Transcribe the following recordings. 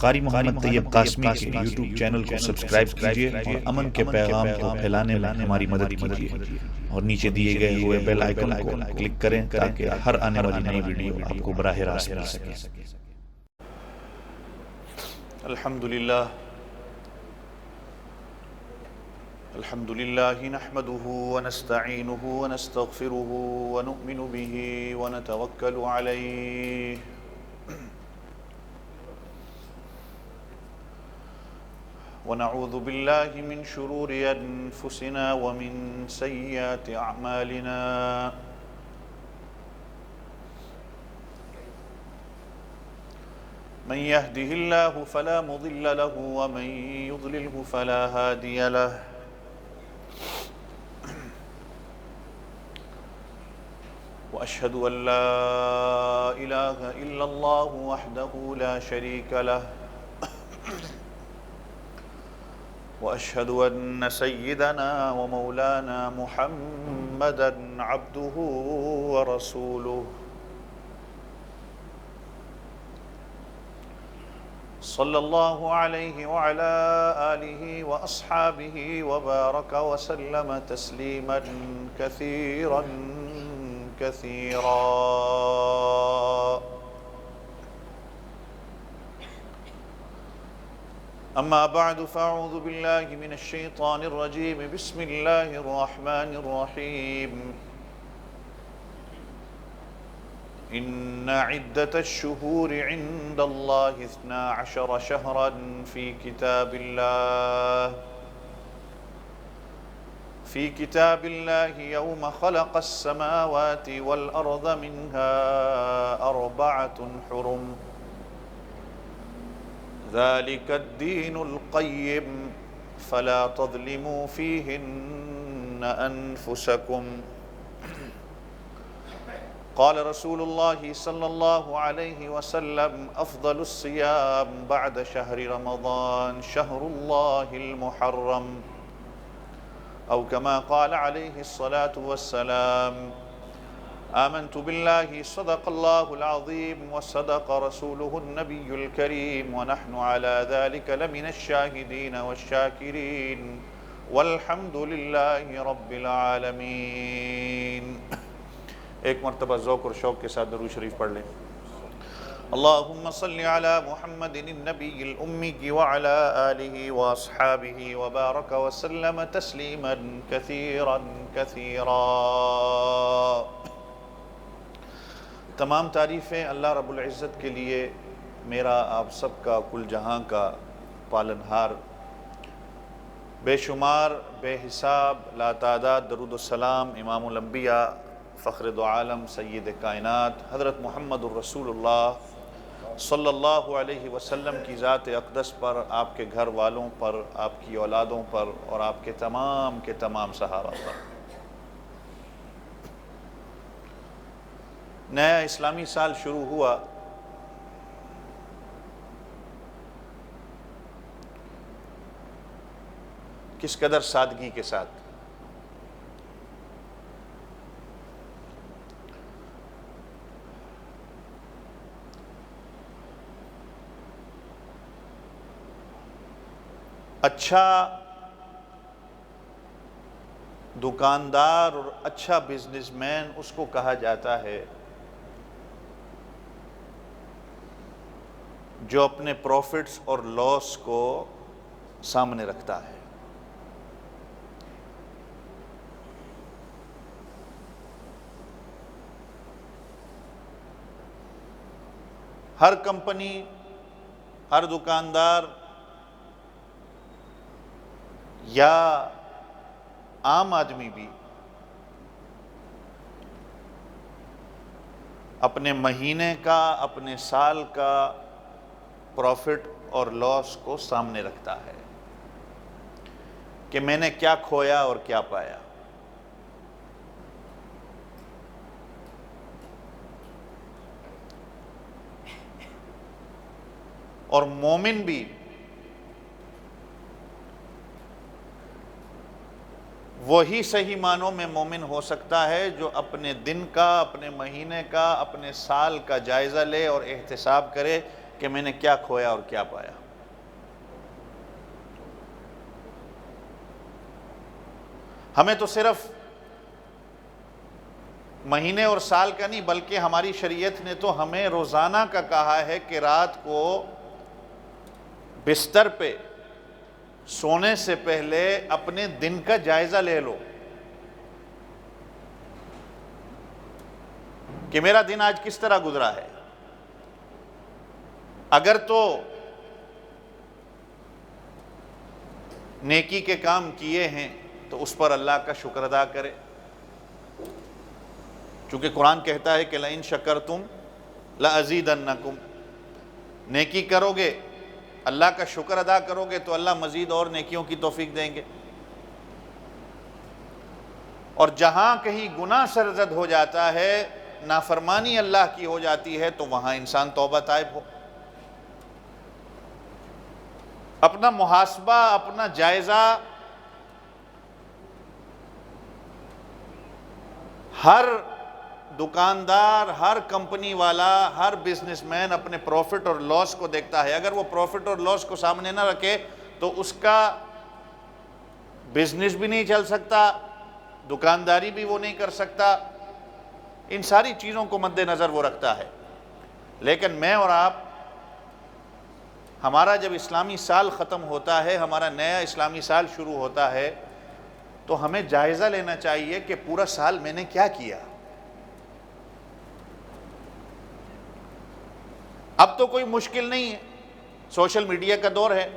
قاری محمد طیب قاسمی کے YouTube channel کو سبسکرائب کیجیے اور امن کے پیغام کو پھیلانے میں ہماری مدد کیجیے اور نیچے دیے گئے ہوئے بیل آئیکن کو کلک کریں تاکہ ہر آنے والی نئی ویڈیو آپ کو براہ راست مل سکے۔ الحمد لله نحمده ونستعينه ونستغفره ونؤمن به ونتوكل عليه ونعوذ بالله من شرور أنفسنا ومن سيئات أعمالنا من يهده الله فلا مضل له ومن يضلله فلا هادي له وأشهد أن لا إله إلا الله وحده لا شريك له وأشهد أن سيدنا ومولانا محمدًا عبده ورسوله صلى الله عليه وعلى آله وأصحابه وبارك وسلم تسليمًا كثيرًا كثيرا أما بعد فأعوذ بالله من الشيطان الرجيم بسم الله الرحمن الرحيم إن عدة الشهور عند الله 12 شهرا في كتاب الله يوم خلق السماوات والأرض منها 4 حرم ذلك الدين القيم فلا تظلموا فيهن أنفسكم قال رسول الله صلى الله عليه وسلم أفضل الصيام بعد شهر رمضان شهر الله المحرم أو كما قال عليه الصلاة والسلام آمنت بالله صدق الله العظيم وصدق رسوله النبي الكريم ونحن على ذلك لمن الشاهدين والشاكرين والحمد لله رب العالمين۔ ایک مرتبہ ذوق اور شوق کے ساتھ درود شریف پڑھ لیں۔ اللہم صلی علی محمد النبی الأمی وعلی آلہ واصحابہ وبارک وسلم تسلیما کثیرا کثیرا۔ تمام تعریفیں اللہ رب العزت کے لیے، میرا آپ سب کا کل جہاں کا پالنہار، بے شمار بے حساب لا تعداد درود و سلام امام الانبیاء فخر دو عالم سید کائنات حضرت محمد الرسول اللہ صلی اللہ علیہ وسلم کی ذات اقدس پر، آپ کے گھر والوں پر، آپ کی اولادوں پر اور آپ کے تمام صحابہ پر۔ نیا اسلامی سال شروع ہوا، کس قدر سادگی کے ساتھ۔ اچھا دکاندار اور اچھا بزنس مین اس کو کہا جاتا ہے جو اپنے پروفٹس اور لاس کو سامنے رکھتا ہے۔ ہر کمپنی، ہر دکاندار یا عام آدمی بھی اپنے مہینے کا، اپنے سال کا پروفٹ اور لاس کو سامنے رکھتا ہے کہ میں نے کیا کھویا اور کیا پایا۔ اور مومن بھی وہی صحیح معنوں میں مومن ہو سکتا ہے جو اپنے دن کا، اپنے مہینے کا، اپنے سال کا جائزہ لے اور احتساب کرے کہ میں نے کیا کھویا اور کیا پایا۔ ہمیں تو صرف مہینے اور سال کا نہیں، بلکہ ہماری شریعت نے تو ہمیں روزانہ کا کہا ہے کہ رات کو بستر پہ سونے سے پہلے اپنے دن کا جائزہ لے لو کہ میرا دن آج کس طرح گزرا ہے۔ اگر تو نیکی کے کام کیے ہیں تو اس پر اللہ کا شکر ادا کرے، چونکہ قرآن کہتا ہے کہ لَإِن شَكَرْتُمْ لَأَزِيدَنَّكُمْ، نیکی کرو گے، اللہ کا شکر ادا کرو گے تو اللہ مزید اور نیکیوں کی توفیق دیں گے۔ اور جہاں کہیں گناہ سرزد ہو جاتا ہے، نافرمانی اللہ کی ہو جاتی ہے، تو وہاں انسان توبہ تائب ہو، اپنا محاسبہ، اپنا جائزہ ہر دکاندار، ہر کمپنی والا، ہر بزنس مین اپنے پروفٹ اور لاس کو دیکھتا ہے۔ اگر وہ پروفٹ اور لاس کو سامنے نہ رکھے تو اس کا بزنس بھی نہیں چل سکتا، دکانداری بھی وہ نہیں کر سکتا، ان ساری چیزوں کو مد نظر وہ رکھتا ہے۔ لیکن میں اور آپ، ہمارا جب اسلامی سال ختم ہوتا ہے، ہمارا نیا اسلامی سال شروع ہوتا ہے، تو ہمیں جائزہ لینا چاہیے کہ پورا سال میں نے کیا کیا۔ اب تو کوئی مشکل نہیں ہے، سوشل میڈیا کا دور ہے،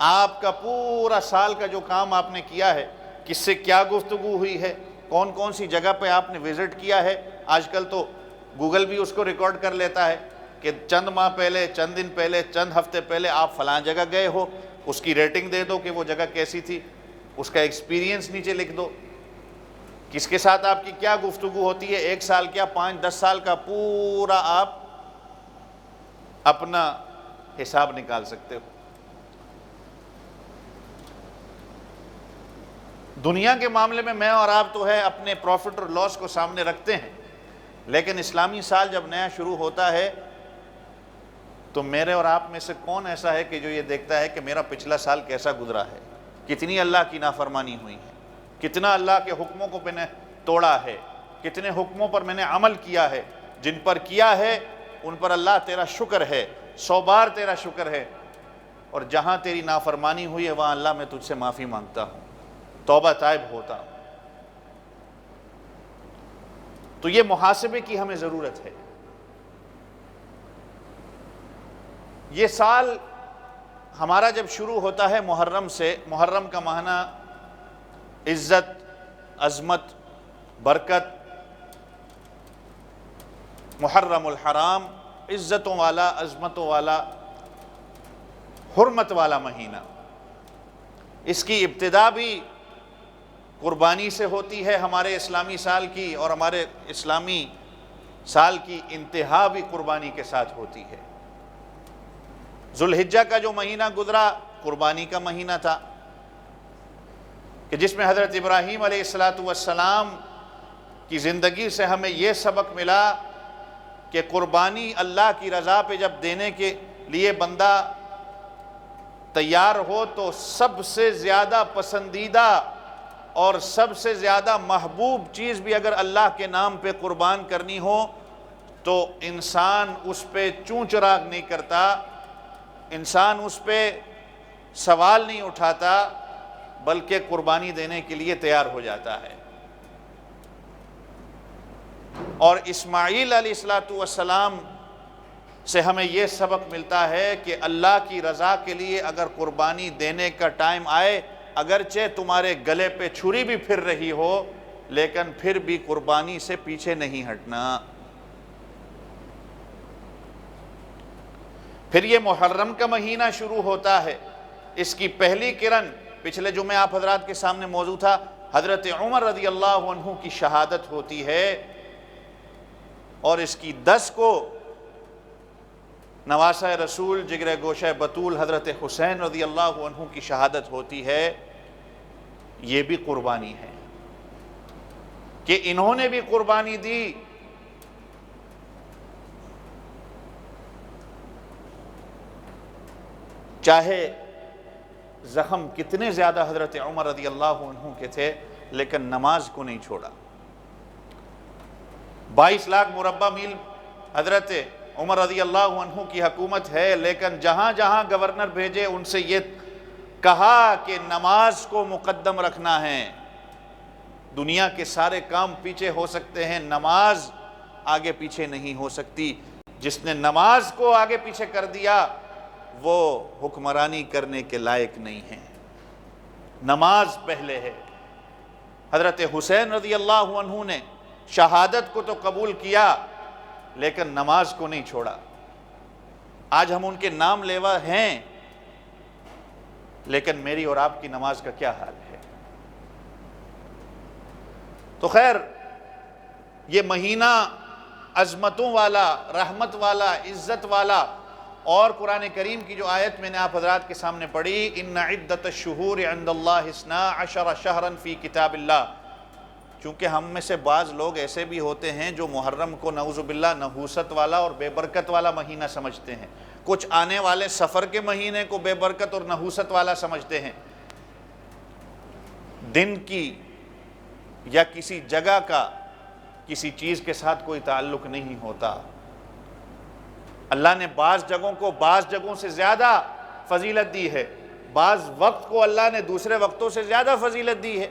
آپ کا پورا سال کا جو کام آپ نے کیا ہے، کس سے کیا گفتگو ہوئی ہے، کون کون سی جگہ پہ آپ نے وزٹ کیا ہے، آج کل تو گوگل بھی اس کو ریکارڈ کر لیتا ہے کہ چند ماہ پہلے، چند دن پہلے، چند ہفتے پہلے آپ فلاں جگہ گئے ہو، اس کی ریٹنگ دے دو کہ وہ جگہ کیسی تھی، اس کا ایکسپیرینس نیچے لکھ دو، کس کے ساتھ آپ کی کیا گفتگو ہوتی ہے، 1 سال کیا 5-10 سال کا پورا آپ اپنا حساب نکال سکتے ہو۔ دنیا کے معاملے میں اور آپ تو ہے اپنے پروفٹ اور لاس کو سامنے رکھتے ہیں، لیکن اسلامی سال جب نیا شروع ہوتا ہے تو میرے اور آپ میں سے کون ایسا ہے کہ جو یہ دیکھتا ہے کہ میرا پچھلا سال کیسا گزرا ہے، کتنی اللہ کی نافرمانی ہوئی ہے، کتنا اللہ کے حکموں کو میں نے توڑا ہے، کتنے حکموں پر میں نے عمل کیا ہے، جن پر کیا ہے ان پر اللہ تیرا شکر ہے، 100 بار تیرا شکر ہے، اور جہاں تیری نافرمانی ہوئی ہے وہاں اللہ میں تجھ سے معافی مانگتا ہوں، توبہ تائب ہوتا ہوں۔ تو یہ محاسبے کی ہمیں ضرورت ہے۔ یہ سال ہمارا جب شروع ہوتا ہے محرم سے، محرم کا معنی عزت، عظمت، برکت، محرم الحرام، عزتوں والا، عظمتوں والا، حرمت والا مہینہ۔ اس کی ابتدا بھی قربانی سے ہوتی ہے ہمارے اسلامی سال کی، اور ہمارے اسلامی سال کی انتہا بھی قربانی کے ساتھ ہوتی ہے۔ ذوالحجہ کا جو مہینہ گزرا قربانی کا مہینہ تھا، کہ جس میں حضرت ابراہیم علیہ السلام کی زندگی سے ہمیں یہ سبق ملا کہ قربانی اللہ کی رضا پہ جب دینے کے لیے بندہ تیار ہو تو سب سے زیادہ پسندیدہ اور سب سے زیادہ محبوب چیز بھی اگر اللہ کے نام پہ قربان کرنی ہو تو انسان اس پہ چوں چراغ نہیں کرتا، انسان اس پہ سوال نہیں اٹھاتا، بلکہ قربانی دینے کے لیے تیار ہو جاتا ہے۔ اور اسماعیل علیہ السلام سے ہمیں یہ سبق ملتا ہے کہ اللہ کی رضا کے لیے اگر قربانی دینے کا ٹائم آئے، اگرچہ تمہارے گلے پہ چھری بھی پھر رہی ہو، لیکن پھر بھی قربانی سے پیچھے نہیں ہٹنا۔ پھر یہ محرم کا مہینہ شروع ہوتا ہے، اس کی پہلی کرن، پچھلے جمعے آپ حضرات کے سامنے موضوع تھا، حضرت عمر رضی اللہ عنہ کی شہادت ہوتی ہے، اور اس کی 10 کو نواسہ رسول جگر گوشہ بطول حضرت حسین رضی اللہ عنہ کی شہادت ہوتی ہے۔ یہ بھی قربانی ہے کہ انہوں نے بھی قربانی دی، چاہے زخم کتنے زیادہ حضرت عمر رضی اللہ عنہ کے تھے لیکن نماز کو نہیں چھوڑا۔ 22 لاکھ مربع میل حضرت عمر رضی اللہ عنہ کی حکومت ہے، لیکن جہاں جہاں گورنر بھیجے ان سے یہ کہا کہ نماز کو مقدم رکھنا ہے۔ دنیا کے سارے کام پیچھے ہو سکتے ہیں، نماز آگے پیچھے نہیں ہو سکتی۔ جس نے نماز کو آگے پیچھے کر دیا وہ حکمرانی کرنے کے لائق نہیں ہے۔ نماز پہلے ہے۔ حضرت حسین رضی اللہ عنہ نے شہادت کو تو قبول کیا لیکن نماز کو نہیں چھوڑا۔ آج ہم ان کے نام لیوا ہیں لیکن میری اور آپ کی نماز کا کیا حال ہے؟ تو خیر، یہ مہینہ عظمتوں والا، رحمت والا، عزت والا، اور قرآن کریم کی جو آیت میں نے آپ حضرات کے سامنے پڑھی، ان عدت الشہور عند اللہ 12 شہرا فی کتاب اللہ، چونکہ ہم میں سے بعض لوگ ایسے بھی ہوتے ہیں جو محرم کو نعوذ باللہ نحوست والا اور بے برکت والا مہینہ سمجھتے ہیں، کچھ آنے والے سفر کے مہینے کو بے برکت اور نحوست والا سمجھتے ہیں۔ دن کی یا کسی جگہ کا کسی چیز کے ساتھ کوئی تعلق نہیں ہوتا۔ اللہ نے بعض جگہوں کو بعض جگہوں سے زیادہ فضیلت دی ہے، بعض وقت کو اللہ نے دوسرے وقتوں سے زیادہ فضیلت دی ہے۔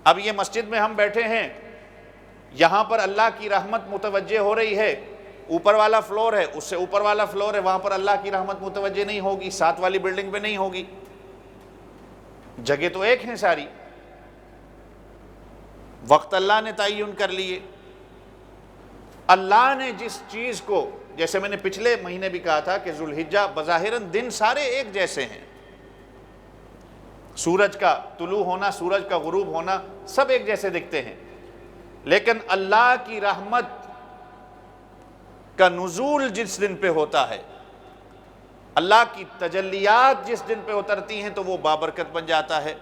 اب یہ مسجد میں ہم بیٹھے ہیں، یہاں پر اللہ کی رحمت متوجہ ہو رہی ہے، اوپر والا فلور ہے، اس سے اوپر والا فلور ہے، وہاں پر اللہ کی رحمت متوجہ نہیں ہوگی، ساتھ والی بلڈنگ پہ نہیں ہوگی۔ جگہ تو ایک ہیں ساری، وقت اللہ نے تعین کر لیے۔ اللہ نے جس چیز کو، جیسے میں نے پچھلے مہینے بھی کہا تھا کہ ذوالحجہ بظاہراً دن سارے ایک جیسے ہیں، سورج کا طلوع ہونا، سورج کا غروب ہونا سب ایک جیسے دکھتے ہیں، لیکن اللہ کی رحمت کا نزول جس دن پہ ہوتا ہے، اللہ کی تجلیات جس دن پہ اترتی ہیں تو وہ بابرکت بن جاتا ہے،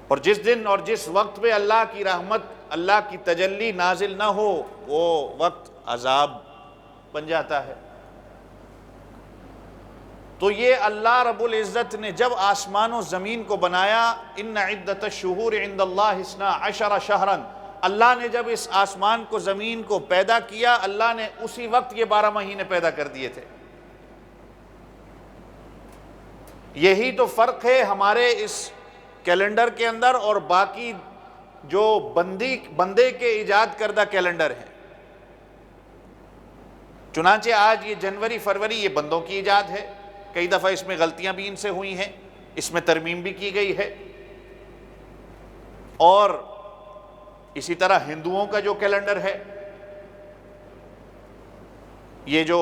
اور جس دن اور جس وقت پہ اللہ کی رحمت، اللہ کی تجلی نازل نہ ہو وہ وقت عذاب بن جاتا ہے۔ تو یہ اللہ رب العزت نے جب آسمان و زمین کو بنایا، ان عدت الشہور عند اللہ 12 شہرا، اللہ نے جب اس آسمان کو زمین کو پیدا کیا، اللہ نے اسی وقت یہ 12 مہینے پیدا کر دیے تھے۔ یہی تو فرق ہے ہمارے اس کیلنڈر کے اندر اور باقی جو بندے کے ایجاد کردہ کیلنڈر ہیں۔ چنانچہ آج یہ جنوری فروری یہ بندوں کی ایجاد ہے، کئی دفعہ اس میں غلطیاں بھی ان سے ہوئی ہیں، اس میں ترمیم بھی کی گئی ہے۔ اور اسی طرح ہندوؤں کا جو کیلنڈر ہے، یہ جو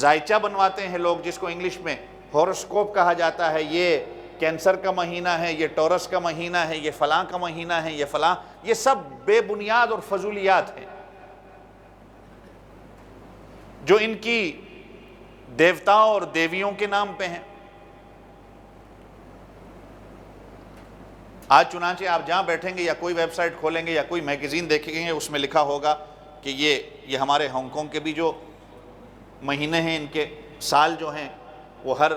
زائچہ بنواتے ہیں لوگ، جس کو انگلش میں ہورoscope کہا جاتا ہے، یہ کینسر کا مہینہ ہے، یہ ٹورس کا مہینہ ہے، یہ فلاں کا مہینہ ہے، یہ فلاں، یہ سب بے بنیاد اور فضولیات ہیں جو ان کی دیوتاؤں اور دیویوں کے نام پہ ہیں۔ آج چنانچہ آپ جہاں بیٹھیں گے یا کوئی ویب سائٹ کھولیں گے یا کوئی میگزین دیکھیں گے، اس میں لکھا ہوگا کہ یہ ہمارے ہانگ کانگ کے بھی جو مہینے ہیں، ان کے سال جو ہیں وہ ہر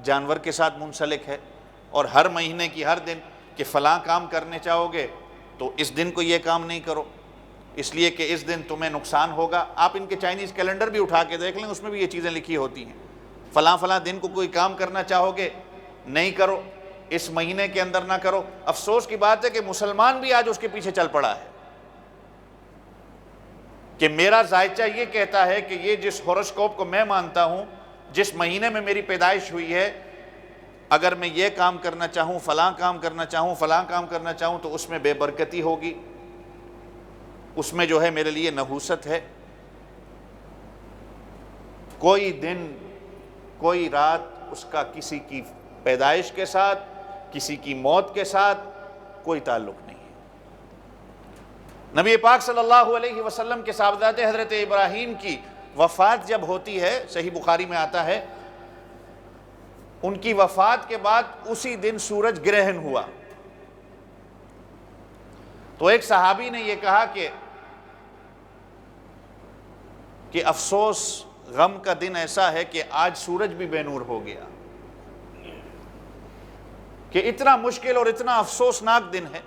جانور کے ساتھ منسلک ہے، اور ہر مہینے کی ہر دن کہ فلاں کام کرنے چاہو گے تو اس دن کو یہ کام نہیں کرو، اس لیے کہ اس دن تمہیں نقصان ہوگا۔ آپ ان کے چائنیز کیلنڈر بھی اٹھا کے دیکھ لیں، اس میں بھی یہ چیزیں لکھی ہوتی ہیں، فلاں فلاں دن کو کوئی کام کرنا چاہو گے نہیں کرو، اس مہینے کے اندر نہ کرو۔ افسوس کی بات ہے کہ مسلمان بھی آج اس کے پیچھے چل پڑا ہے کہ میرا ذائچہ یہ کہتا ہے کہ یہ جس ہورoscope کو میں مانتا ہوں، جس مہینے میں میری پیدائش ہوئی ہے، اگر میں یہ کام کرنا چاہوں، فلاں کام کرنا چاہوں، فلاں کام کرنا چاہوں تو اس میں بے برکتی ہوگی، اس میں جو ہے میرے لیے نحوست ہے۔ کوئی دن کوئی رات اس کا کسی کی پیدائش کے ساتھ، کسی کی موت کے ساتھ کوئی تعلق نہیں ہے۔ نبی پاک صلی اللہ علیہ وسلم کے صاحبزادے حضرت ابراہیم کی وفات جب ہوتی ہے، صحیح بخاری میں آتا ہے، ان کی وفات کے بعد اسی دن سورج گرہن ہوا، تو ایک صحابی نے یہ کہا کہ افسوس غم کا دن ایسا ہے کہ آج سورج بھی بے نور ہو گیا، کہ اتنا مشکل اور اتنا افسوسناک دن ہے۔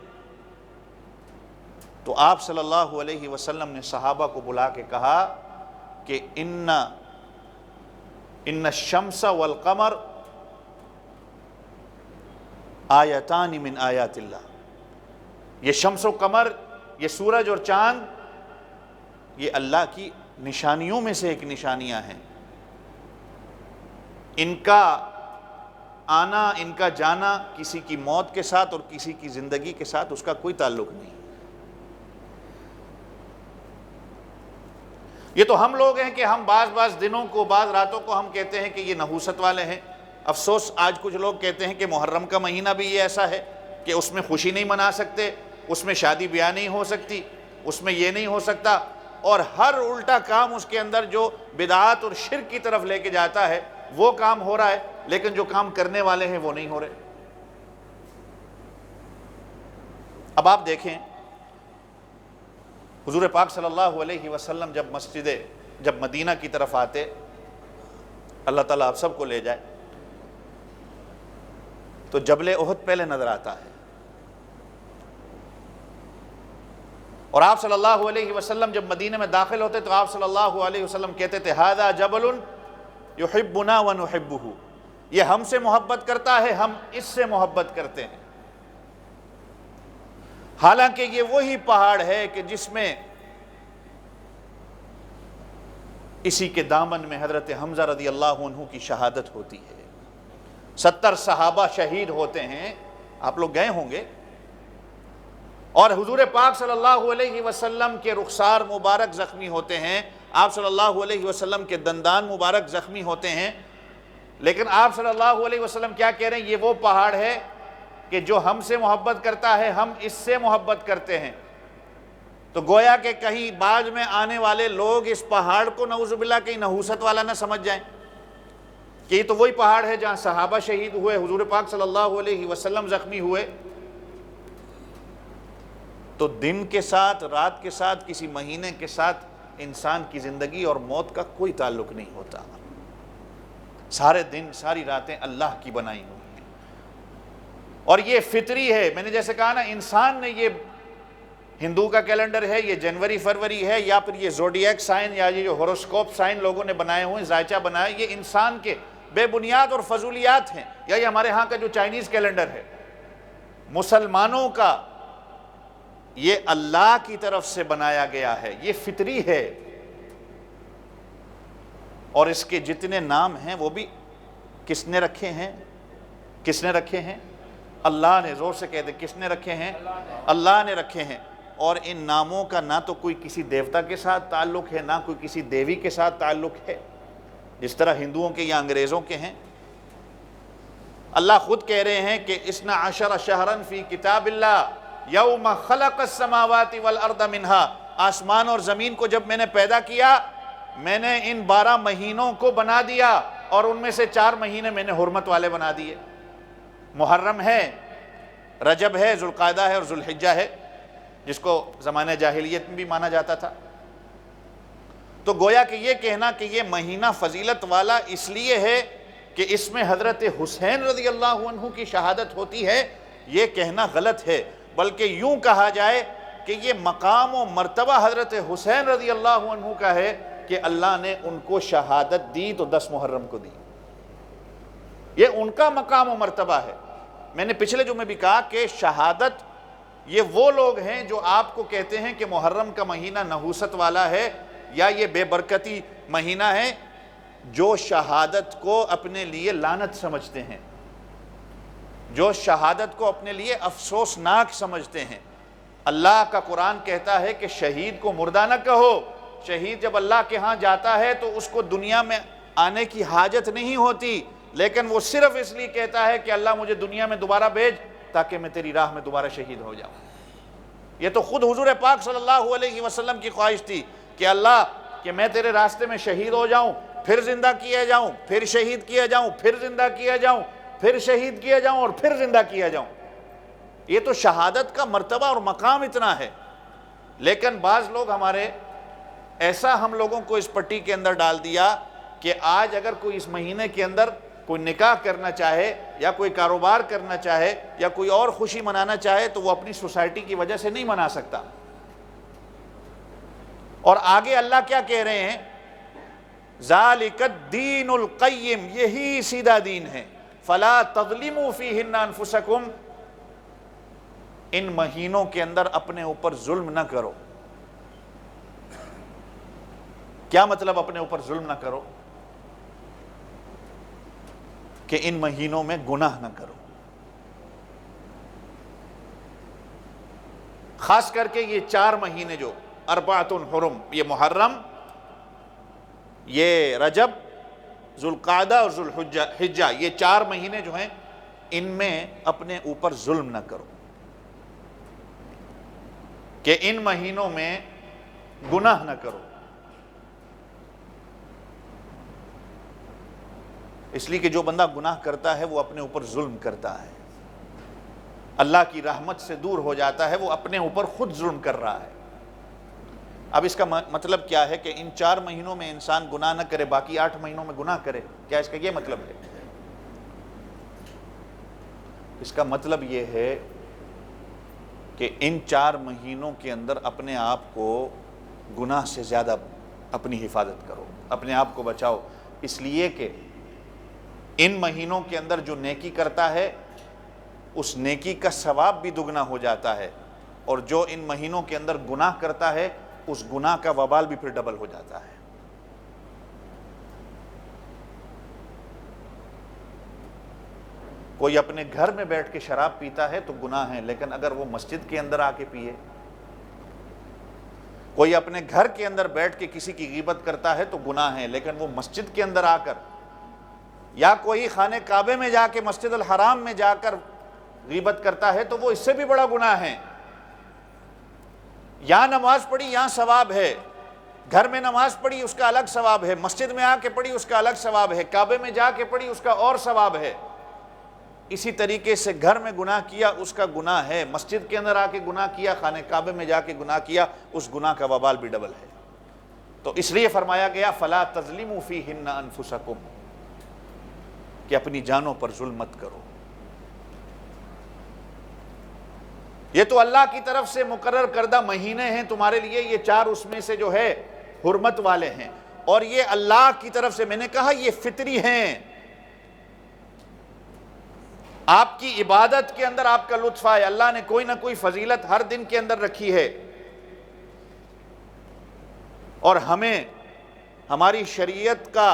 تو آپ صلی اللہ علیہ وسلم نے صحابہ کو بلا کے کہا کہ ان الشمس والقمر آیتان من آیات اللہ، یہ شمس و قمر، یہ سورج اور چاند، یہ اللہ کی نشانیوں میں سے ایک نشانیاں ہیں۔ ان کا آنا، ان کا جانا کسی کی موت کے ساتھ اور کسی کی زندگی کے ساتھ اس کا کوئی تعلق نہیں۔ یہ تو ہم لوگ ہیں کہ ہم بعض دنوں کو، بعض راتوں کو ہم کہتے ہیں کہ یہ نحوست والے ہیں۔ افسوس آج کچھ لوگ کہتے ہیں کہ محرم کا مہینہ بھی یہ ایسا ہے کہ اس میں خوشی نہیں منا سکتے، اس میں شادی بیاہ نہیں ہو سکتی، اس میں یہ نہیں ہو سکتا، اور ہر الٹا کام اس کے اندر جو بدعات اور شرک کی طرف لے کے جاتا ہے وہ کام ہو رہا ہے، لیکن جو کام کرنے والے ہیں وہ نہیں ہو رہے۔ اب آپ دیکھیں حضور پاک صلی اللہ علیہ وسلم جب مدینہ کی طرف آتے، اللہ تعالیٰ آپ سب کو لے جائے، تو جبل احد پہلے نظر آتا ہے، اور آپ صلی اللہ علیہ وسلم جب مدینہ میں داخل ہوتے تو آپ صلی اللہ علیہ وسلم کہتے تھے ھذا جبل یحبنا ونحبہ، یہ ہم سے محبت کرتا ہے، ہم اس سے محبت کرتے ہیں۔ حالانکہ یہ وہی پہاڑ ہے کہ جس میں اسی کے دامن میں حضرت حمزہ رضی اللہ عنہ کی شہادت ہوتی ہے، 70 صحابہ شہید ہوتے ہیں، آپ لوگ گئے ہوں گے، اور حضور پاک صلی اللہ علیہ وسلم کے رخسار مبارک زخمی ہوتے ہیں، آپ صلی اللہ علیہ وسلم کے دندان مبارک زخمی ہوتے ہیں، لیکن آپ صلی اللہ علیہ وسلم کیا کہہ رہے ہیں؟ یہ وہ پہاڑ ہے کہ جو ہم سے محبت کرتا ہے، ہم اس سے محبت کرتے ہیں۔ تو گویا کہ کہیں بعد میں آنے والے لوگ اس پہاڑ کو نعوذ باللہ کہیں نحوست والا نہ سمجھ جائیں کہ یہ تو وہی پہاڑ ہے جہاں صحابہ شہید ہوئے، حضور پاک صلی اللہ علیہ وسلم زخمی ہوئے۔ تو دن کے ساتھ، رات کے ساتھ، کسی مہینے کے ساتھ انسان کی زندگی اور موت کا کوئی تعلق نہیں ہوتا۔ سارے دن، ساری راتیں اللہ کی بنائی ہوئی ہیں، اور یہ فطری ہے۔ میں نے جیسے کہا نا، انسان نے یہ ہندو کا کیلنڈر ہے، یہ جنوری فروری ہے، یا پھر یہ زوڈیک سائن یا یہ جو ہوروسکوپ سائن لوگوں نے بنائے ہوئے، زائچہ بنایا، یہ انسان کے بے بنیاد اور فضولیات ہیں۔ یا یہ ہمارے ہاں کا جو چائنیز کیلنڈر ہے، مسلمانوں کا، یہ اللہ کی طرف سے بنایا گیا ہے، یہ فطری ہے، اور اس کے جتنے نام ہیں وہ بھی کس نے رکھے ہیں؟ کس نے رکھے ہیں؟ اللہ نے۔ زور سے کہہ دے، کس نے رکھے ہیں؟ اللہ نے رکھے ہیں۔ اور ان ناموں کا نہ تو کوئی کسی دیوتا کے ساتھ تعلق ہے، نہ کوئی کسی دیوی کے ساتھ تعلق ہے، جس طرح ہندوؤں کے یا انگریزوں کے ہیں۔ اللہ خود کہہ رہے ہیں کہ اثنا عشر شہرا فی کتاب اللہ یوم خلق السماوات والارض منہا، آسمان اور زمین کو جب میں نے پیدا کیا، میں نے ان 12 مہینوں کو بنا دیا، اور ان میں سے 4 مہینے میں نے حرمت والے بنا دیے۔ محرم ہے، رجب ہے، ذوالقعدہ ہے اور ذوالحجہ ہے، جس کو زمانہ جاہلیت میں بھی مانا جاتا تھا۔ تو گویا کہ یہ کہنا کہ یہ مہینہ فضیلت والا اس لیے ہے کہ اس میں حضرت حسین رضی اللہ عنہ کی شہادت ہوتی ہے، یہ کہنا غلط ہے، بلکہ یوں کہا جائے کہ یہ مقام و مرتبہ حضرت حسین رضی اللہ عنہ کا ہے کہ اللہ نے ان کو شہادت دی تو 10 محرم کو دی، یہ ان کا مقام و مرتبہ ہے۔ میں نے پچھلے جمعے بھی کہا کہ شہادت یہ وہ لوگ ہیں جو آپ کو کہتے ہیں کہ محرم کا مہینہ نحوست والا ہے یا یہ بے برکتی مہینہ ہے، جو شہادت کو اپنے لیے لعنت سمجھتے ہیں، جو شہادت کو اپنے لیے افسوسناک سمجھتے ہیں۔ اللہ کا قرآن کہتا ہے کہ شہید کو مردہ نہ کہو، شہید جب اللہ کے ہاں جاتا ہے تو اس کو دنیا میں آنے کی حاجت نہیں ہوتی، لیکن وہ صرف اس لیے کہتا ہے کہ اللہ مجھے دنیا میں دوبارہ بھیج تاکہ میں تیری راہ میں دوبارہ شہید ہو جاؤں۔ یہ تو خود حضور پاک صلی اللہ علیہ وسلم کی خواہش تھی کہ اللہ کہ میں تیرے راستے میں شہید ہو جاؤں، پھر زندہ کیا جاؤں، پھر شہید کیا جاؤں، پھر زندہ کیا جاؤں، پھر شہید کیا جاؤں اور پھر زندہ کیا جاؤں۔ یہ تو شہادت کا مرتبہ اور مقام اتنا ہے، لیکن بعض لوگ ہمارے ایسا ہم لوگوں کو اس پٹی کے اندر ڈال دیا کہ آج اگر کوئی اس مہینے کے اندر کوئی نکاح کرنا چاہے یا کوئی کاروبار کرنا چاہے یا کوئی اور خوشی منانا چاہے تو وہ اپنی سوسائٹی کی وجہ سے نہیں منا سکتا. اور آگے اللہ کیا کہہ رہے ہیں؟ ذالک الدین القیم، یہی سیدھا دین ہے. فلا تظلموا فیہن انفسکم، ان مہینوں کے اندر اپنے اوپر ظلم نہ کرو. کیا مطلب اپنے اوپر ظلم نہ کرو؟ کہ ان مہینوں میں گناہ نہ کرو. خاص کر کے یہ 4 مہینے جو اربعۃ حرم، یہ محرم، یہ رجب، ذوالقعدہ اور ذوالحجہ، یہ 4 مہینے جو ہیں ان میں اپنے اوپر ظلم نہ کرو، کہ ان مہینوں میں گناہ نہ کرو. اس لیے کہ جو بندہ گناہ کرتا ہے وہ اپنے اوپر ظلم کرتا ہے، اللہ کی رحمت سے دور ہو جاتا ہے، وہ اپنے اوپر خود ظلم کر رہا ہے. اب اس کا مطلب کیا ہے کہ ان 4 مہینوں میں انسان گناہ نہ کرے، باقی 8 مہینوں میں گناہ کرے؟ کیا اس کا یہ مطلب ہے؟ اس کا مطلب یہ ہے کہ ان 4 مہینوں کے اندر اپنے آپ کو گناہ سے زیادہ اپنی حفاظت کرو، اپنے آپ کو بچاؤ. اس لیے کہ ان مہینوں کے اندر جو نیکی کرتا ہے اس نیکی کا ثواب بھی دگنا ہو جاتا ہے، اور جو ان مہینوں کے اندر گناہ کرتا ہے اس گناہ کا وبال بھی پھر ڈبل ہو جاتا ہے. کوئی اپنے گھر میں بیٹھ کے شراب پیتا ہے تو گناہ ہے، لیکن اگر وہ مسجد کے اندر آ کے پیے، کوئی اپنے گھر کے اندر بیٹھ کے کسی کی غیبت کرتا ہے تو گناہ ہے، لیکن وہ مسجد کے اندر آ کر، یا کوئی خانہ کعبے میں جا کے مسجد الحرام میں جا کر غیبت کرتا ہے تو وہ اس سے بھی بڑا گناہ ہے. یہاں نماز پڑھی یہاں ثواب ہے، گھر میں نماز پڑھی اس کا الگ ثواب ہے، مسجد میں آ کے پڑھی اس کا الگ ثواب ہے، کعبے میں جا کے پڑھی اس کا اور ثواب ہے. اسی طریقے سے گھر میں گناہ کیا اس کا گناہ ہے، مسجد کے اندر آ کے گناہ کیا، خانہ کعبے میں جا کے گناہ کیا، اس گناہ کا وبال بھی ڈبل ہے. تو اس لیے فرمایا گیا فلا تظلموا فیہن انفسکم، کہ اپنی جانوں پر ظلم مت کرو. یہ تو اللہ کی طرف سے مقرر کردہ مہینے ہیں تمہارے لیے، یہ 4 اس میں سے جو ہے حرمت والے ہیں، اور یہ اللہ کی طرف سے، میں نے کہا یہ فطری ہیں. آپ کی عبادت کے اندر آپ کا لطف آئے، اللہ نے کوئی نہ کوئی فضیلت ہر دن کے اندر رکھی ہے، اور ہمیں ہماری شریعت کا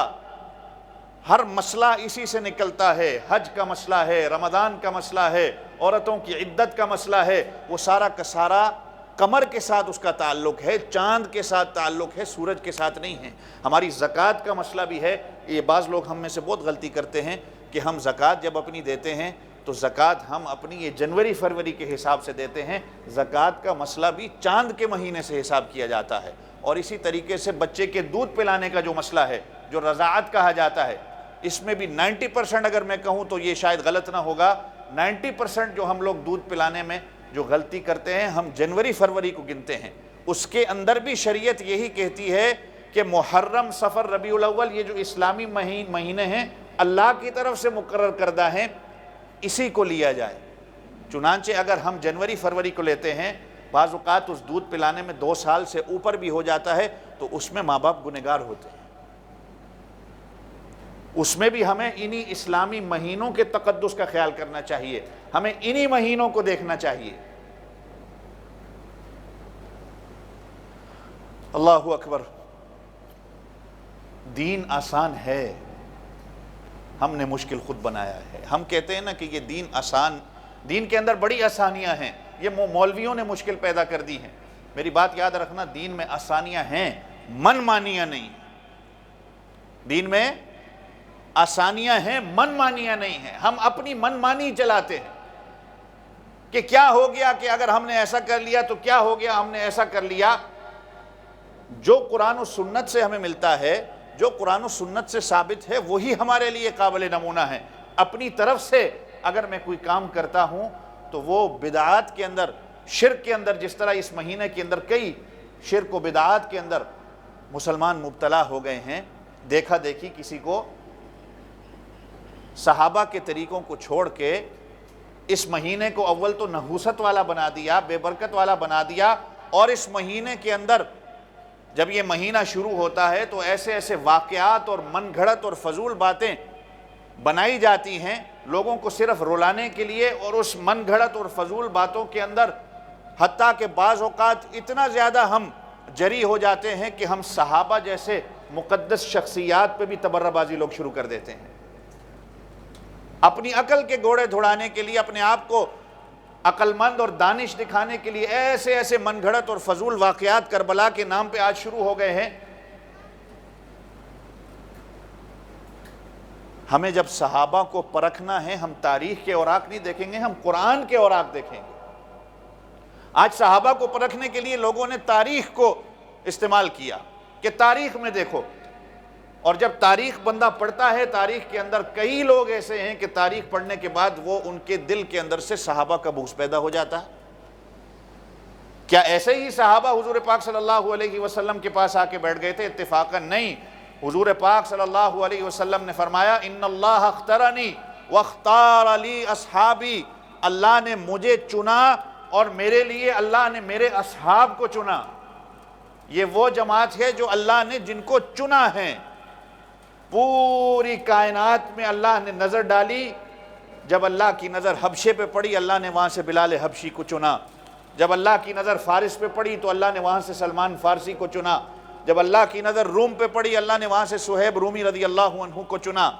ہر مسئلہ اسی سے نکلتا ہے. حج کا مسئلہ ہے، رمضان کا مسئلہ ہے، عورتوں کی عدت کا مسئلہ ہے، وہ سارا کا سارا قمر کے ساتھ اس کا تعلق ہے، چاند کے ساتھ تعلق ہے، سورج کے ساتھ نہیں ہے. ہماری زکوٰۃ کا مسئلہ بھی ہے. یہ بعض لوگ ہم میں سے بہت غلطی کرتے ہیں کہ ہم زکوٰۃ جب اپنی دیتے ہیں تو زکوٰۃ ہم اپنی یہ جنوری فروری کے حساب سے دیتے ہیں. زکوٰۃ کا مسئلہ بھی چاند کے مہینے سے حساب کیا جاتا ہے. اور اسی طریقے سے بچے کے دودھ پلانے کا جو مسئلہ ہے، جو رضاعت کہا جاتا ہے، اس میں بھی 90% اگر میں کہوں تو یہ شاید غلط نہ ہوگا، 90% جو ہم لوگ دودھ پلانے میں جو غلطی کرتے ہیں ہم جنوری فروری کو گنتے ہیں. اس کے اندر بھی شریعت یہی کہتی ہے کہ محرم، صفر، ربیع الاول، یہ جو اسلامی مہینے ہیں اللہ کی طرف سے مقرر کردہ ہیں، اسی کو لیا جائے. چنانچہ اگر ہم جنوری فروری کو لیتے ہیں، بعض اوقات اس دودھ پلانے میں 2 سال سے اوپر بھی ہو جاتا ہے، تو اس میں ماں باپ گنہگار ہوتے ہیں. اس میں بھی ہمیں انہی اسلامی مہینوں کے تقدس کا خیال کرنا چاہیے، ہمیں انہی مہینوں کو دیکھنا چاہیے. اللہ اکبر. دین آسان ہے، ہم نے مشکل خود بنایا ہے. ہم کہتے ہیں نا کہ یہ دین آسان، دین کے اندر بڑی آسانیاں ہیں، یہ مولویوں نے مشکل پیدا کر دی ہیں. میری بات یاد رکھنا، دین میں آسانیاں ہیں، من مانیاں نہیں. دین میں آسانیاں ہیں، من مانیاں نہیں ہیں. ہم اپنی من مانی چلاتے ہیں کہ کیا ہو گیا کہ اگر ہم نے ایسا کر لیا تو کیا ہو گیا، ہم نے ایسا کر لیا. جو قرآن و سنت سے ہمیں ملتا ہے، جو قرآن و سنت سے ثابت ہے، وہی ہمارے لیے قابل نمونہ ہے. اپنی طرف سے اگر میں کوئی کام کرتا ہوں تو وہ بدعات کے اندر، شرک کے اندر، جس طرح اس مہینے کے اندر کئی شرک و بدعات کے اندر مسلمان مبتلا ہو گئے ہیں، دیکھا دیکھی کسی کو صحابہ کے طریقوں کو چھوڑ کے اس مہینے کو اول تو نحوست والا بنا دیا، بے برکت والا بنا دیا، اور اس مہینے کے اندر جب یہ مہینہ شروع ہوتا ہے تو ایسے ایسے واقعات اور من گھڑت اور فضول باتیں بنائی جاتی ہیں لوگوں کو صرف رلانے کے لیے، اور اس من گھڑت اور فضول باتوں کے اندر حتیٰ کہ بعض اوقات اتنا زیادہ ہم جری ہو جاتے ہیں کہ ہم صحابہ جیسے مقدس شخصیات پہ بھی تبرہ بازی لوگ شروع کر دیتے ہیں، اپنی عقل کے گھوڑے دھڑانے کے لیے، اپنے آپ کو عقل مند اور دانش دکھانے کے لیے ایسے ایسے من گھڑت اور فضول واقعات کربلا کے نام پہ آج شروع ہو گئے ہیں۔ ہمیں جب صحابہ کو پرکھنا ہے، ہم تاریخ کے اوراق نہیں دیکھیں گے، ہم قرآن کے اوراق دیکھیں گے۔ آج صحابہ کو پرکھنے کے لیے لوگوں نے تاریخ کو استعمال کیا کہ تاریخ میں دیکھو، اور جب تاریخ بندہ پڑھتا ہے، تاریخ کے اندر کئی لوگ ایسے ہیں کہ تاریخ پڑھنے کے بعد وہ ان کے دل کے اندر سے صحابہ کا بغض پیدا ہو جاتا ہے۔ کیا ایسے ہی صحابہ حضور پاک صلی اللہ علیہ وسلم کے پاس آ کے بیٹھ گئے تھے اتفاقاً؟ نہیں، حضور پاک صلی اللہ علیہ وسلم نے فرمایا ان اللہ اختارنی واختار لی اصحابی، اللہ نے مجھے چنا اور میرے لیے اللہ نے میرے اصحاب کو چنا۔ یہ وہ جماعت ہے جو اللہ نے جن کو چنا ہے۔ پوری کائنات میں اللہ نے نظر ڈالی، جب اللہ کی نظر حبشے پہ پڑی اللہ نے وہاں سے بلال حبشی کو چنا، جب اللہ کی نظر فارس پہ پڑی تو اللہ نے وہاں سے سلمان فارسی کو چنا، جب اللہ کی نظر روم پہ پڑی اللہ نے وہاں سے صہیب رومی رضی اللہ عنہ کو چنا۔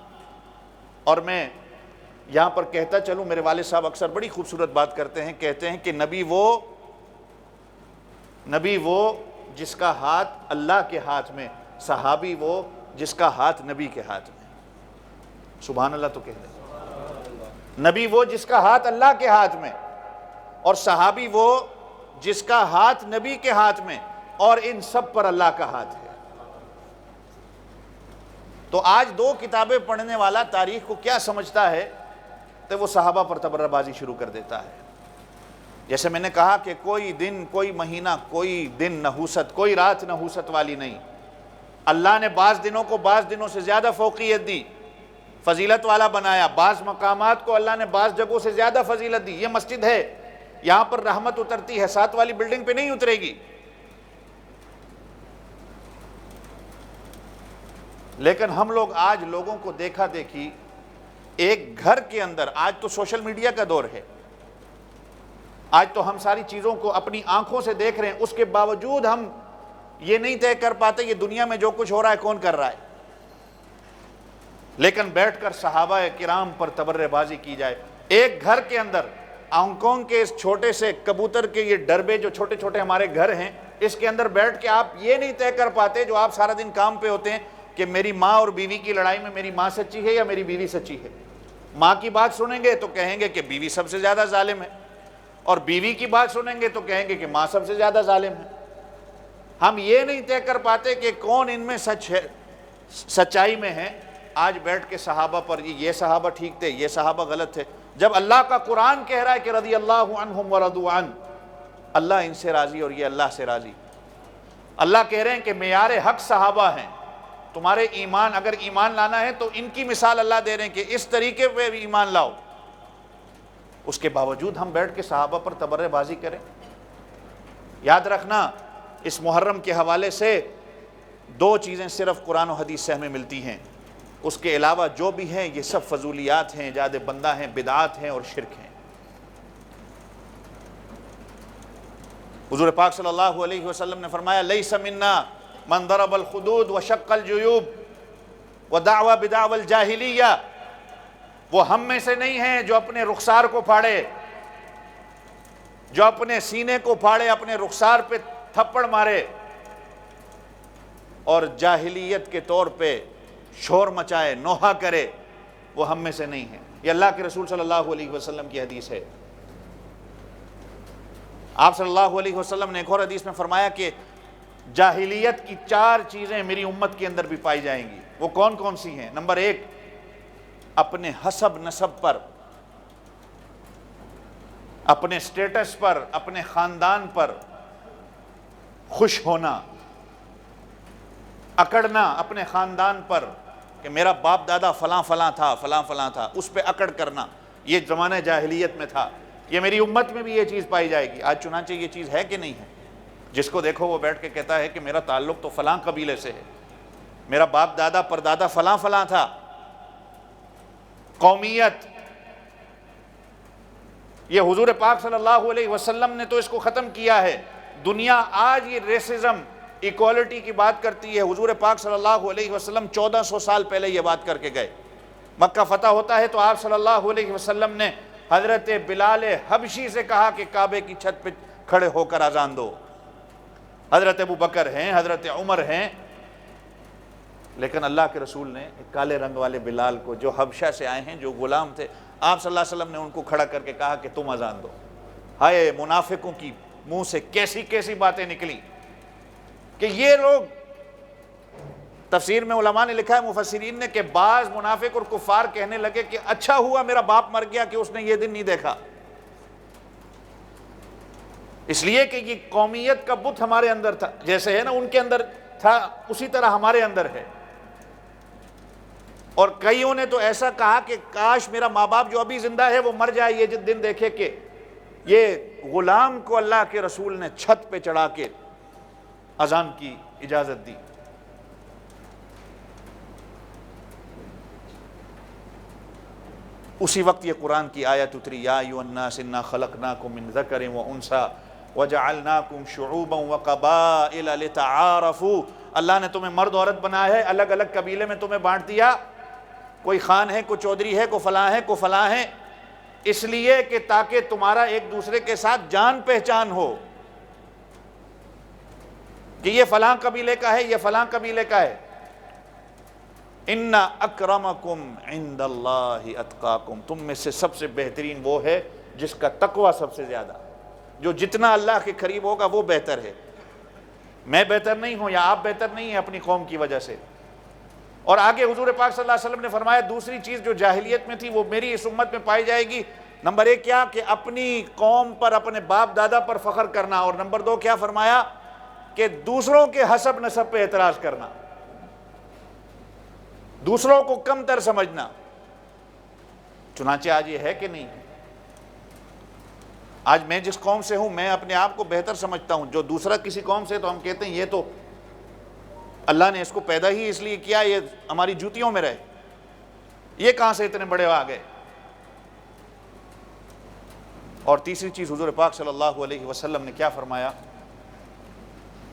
اور میں یہاں پر کہتا چلوں، میرے والد صاحب اکثر بڑی خوبصورت بات کرتے ہیں، کہتے ہیں کہ نبی وہ جس کا ہاتھ اللہ کے ہاتھ میں، صحابی وہ جس کا ہاتھ نبی کے ہاتھ میں۔ سبحان اللہ تو کہہ دیں۔ نبی وہ جس کا ہاتھ اللہ کے ہاتھ میں، اور صحابی وہ جس کا ہاتھ نبی کے ہاتھ میں، اور ان سب پر اللہ کا ہاتھ ہے۔ تو آج دو کتابیں پڑھنے والا تاریخ کو کیا سمجھتا ہے تو وہ صحابہ پر تبرہ بازی شروع کر دیتا ہے۔ جیسے میں نے کہا کہ کوئی دن، کوئی مہینہ، کوئی دن نحوست، کوئی رات نحوست والی نہیں۔ اللہ نے بعض دنوں کو بعض دنوں سے زیادہ فوقیت دی، فضیلت والا بنایا، بعض مقامات کو اللہ نے بعض جگہوں سے زیادہ فضیلت دی۔ یہ مسجد ہے، یہاں پر رحمت اترتی ہے، 7 والی بلڈنگ پہ نہیں اترے گی۔ لیکن ہم لوگ آج لوگوں کو دیکھا دیکھی ایک گھر کے اندر، آج تو سوشل میڈیا کا دور ہے، آج تو ہم ساری چیزوں کو اپنی آنکھوں سے دیکھ رہے ہیں، اس کے باوجود ہم یہ نہیں طے کر پاتے یہ دنیا میں جو کچھ ہو رہا ہے کون کر رہا ہے۔ لیکن بیٹھ کر صحابہ کرام پر تبرہ بازی کی جائے۔ ایک گھر کے اندر، ہانگ کانگ کے اس چھوٹے سے کبوتر کے یہ ڈربے جو چھوٹے چھوٹے ہمارے گھر ہیں، اس کے اندر بیٹھ کے آپ یہ نہیں طے کر پاتے جو آپ سارا دن کام پہ ہوتے ہیں کہ میری ماں اور بیوی کی لڑائی میں میری ماں سچی ہے یا میری بیوی سچی ہے۔ ماں کی بات سنیں گے تو کہیں گے کہ بیوی سب سے زیادہ ظالم ہے، اور بیوی کی بات سنیں گے تو کہیں گے کہ ماں سب سے زیادہ ظالم ہے۔ ہم یہ نہیں طے کر پاتے کہ کون ان میں سچ ہے، سچائی میں ہے۔ آج بیٹھ کے صحابہ پر یہ صحابہ ٹھیک تھے، یہ صحابہ غلط تھے، جب اللہ کا قرآن کہہ رہا ہے کہ رضی اللہ عنہم ورضوا عنہ، اللہ ان سے راضی اور یہ اللہ سے راضی۔ اللہ کہہ رہے ہیں کہ معیار حق صحابہ ہیں، تمہارے ایمان اگر ایمان لانا ہے تو ان کی مثال اللہ دے رہے ہیں کہ اس طریقے پہ ایمان لاؤ۔ اس کے باوجود ہم بیٹھ کے صحابہ پر تبرہ بازی کریں۔ یاد رکھنا، اس محرم کے حوالے سے 2 چیزیں صرف قرآن و حدیث سے ہمیں ملتی ہیں، اس کے علاوہ جو بھی ہیں یہ سب فضولیات ہیں، ایجاد بندہ ہیں، بدعات ہیں اور شرک ہیں۔ حضور پاک صلی اللہ علیہ وسلم نے فرمایا لیس منا من ضرب الخدود وشق الجیوب ودعوى بدعوى الجاہلیہ، وہ ہم میں سے نہیں ہیں جو اپنے رخسار کو پھاڑے، جو اپنے سینے کو پھاڑے، اپنے رخسار پہ تھپڑ مارے اور جاہلیت کے طور پہ شور مچائے، نوحہ کرے، وہ ہم میں سے نہیں ہیں۔ یہ اللہ کے رسول صلی اللہ علیہ وسلم کی حدیث ہے۔ آپ صلی اللہ علیہ وسلم نے ایک اور حدیث میں فرمایا کہ جاہلیت کی 4 چیزیں میری امت کے اندر بھی پائی جائیں گی۔ وہ کون کون سی ہیں؟ نمبر 1، اپنے حسب نسب پر، اپنے سٹیٹس پر، اپنے خاندان پر خوش ہونا۔ اکڑنا اپنے خاندان پر کہ میرا باپ دادا فلاں فلاں تھا، فلاں فلاں تھا، اس پہ اکڑ کرنا، یہ زمانہ جاہلیت میں تھا، یہ میری امت میں بھی یہ چیز پائی جائے گی۔ آج چنانچہ یہ چیز ہے کہ نہیں ہے؟ جس کو دیکھو وہ بیٹھ کے کہتا ہے کہ میرا تعلق تو فلاں قبیلے سے ہے، میرا باپ دادا پردادا فلاں فلاں تھا۔ قومیت، یہ حضور پاک صلی اللہ علیہ وسلم نے تو اس کو ختم کیا ہے۔ دنیا آج یہ ریسزم، ایکوالٹی کی بات کرتی ہے، حضور پاک صلی اللہ علیہ وسلم 1400 سال پہلے یہ بات کر کے گئے۔ مکہ فتح ہوتا ہے تو آپ صلی اللہ علیہ وسلم نے حضرت بلال حبشی سے کہا کہ کعبے کی چھت پہ کھڑے ہو کر اذان دو۔ حضرت ابو بکر ہیں، حضرت عمر ہیں، لیکن اللہ کے رسول نے ایک کالے رنگ والے بلال کو، جو حبشہ سے آئے ہیں، جو غلام تھے، آپ صلی اللہ علیہ وسلم نے ان کو کھڑا کر کے کہا کہ تم اذان دو۔ ہائے منافقوں کی منہ سے کیسی کیسی باتیں نکلی کہ یہ لوگ، تفسیر میں علماء نے لکھا ہے، مفسرین نے، کہ بعض منافق اور کفار کہنے لگے کہ اچھا ہوا میرا باپ مر گیا کہ اس نے یہ دن نہیں دیکھا، اس لیے کہ یہ قومیت کا بت ہمارے اندر تھا، جیسے ہے نا ان کے اندر تھا اسی طرح ہمارے اندر ہے۔ اور کئیوں نے تو ایسا کہا کہ کاش میرا ماں باپ جو ابھی زندہ ہے وہ مر جائے یہ دن دیکھے کہ یہ غلام کو اللہ کے رسول نے چھت پہ چڑھا کے اذان کی اجازت دی۔ اسی وقت یہ قرآن کی آیت اتری، یا ایھا الناس انا خلقناکم من ذکر وانثی وجعلناکم شعوبا وقبائل لتعارفوا، اللہ نے تمہیں مرد عورت بنایا ہے، الگ الگ قبیلے میں تمہیں بانٹ دیا، کوئی خان ہے، کوئی چودھری ہے، کوئی فلاں ہے، کوئی فلاں ہے، اس لیے کہ تاکہ تمہارا ایک دوسرے کے ساتھ جان پہچان ہو کہ یہ فلاں قبیلے کا ہے، یہ فلاں قبیلے کا ہے۔ ان اکرمکم عند اللہ اتقاکم، تم میں سے سب سے بہترین وہ ہے جس کا تقوی سب سے زیادہ، جو جتنا اللہ کے قریب ہوگا وہ بہتر ہے۔ میں بہتر نہیں ہوں یا آپ بہتر نہیں ہیں اپنی قوم کی وجہ سے۔ اور آگے حضور پاک صلی اللہ علیہ وسلم نے فرمایا دوسری چیز جو جاہلیت میں تھی وہ میری اس امت میں پائی جائے گی۔ نمبر 1 کیا کہ اپنی قوم پر، اپنے باپ دادا پر فخر کرنا، اور نمبر 2 کیا فرمایا کہ دوسروں کے حسب نسب پہ اعتراض کرنا، دوسروں کو کم تر سمجھنا۔ چنانچہ آج یہ ہے کہ نہیں؟ آج میں جس قوم سے ہوں میں اپنے آپ کو بہتر سمجھتا ہوں، جو دوسرا کسی قوم سے تو ہم کہتے ہیں یہ تو اللہ نے اس کو پیدا ہی اس لیے کیا، یہ ہماری جوتیوں میں رہے، یہ کہاں سے اتنے بڑے آ گئے۔ اور تیسری چیز حضور پاک صلی اللہ علیہ وسلم نے کیا فرمایا،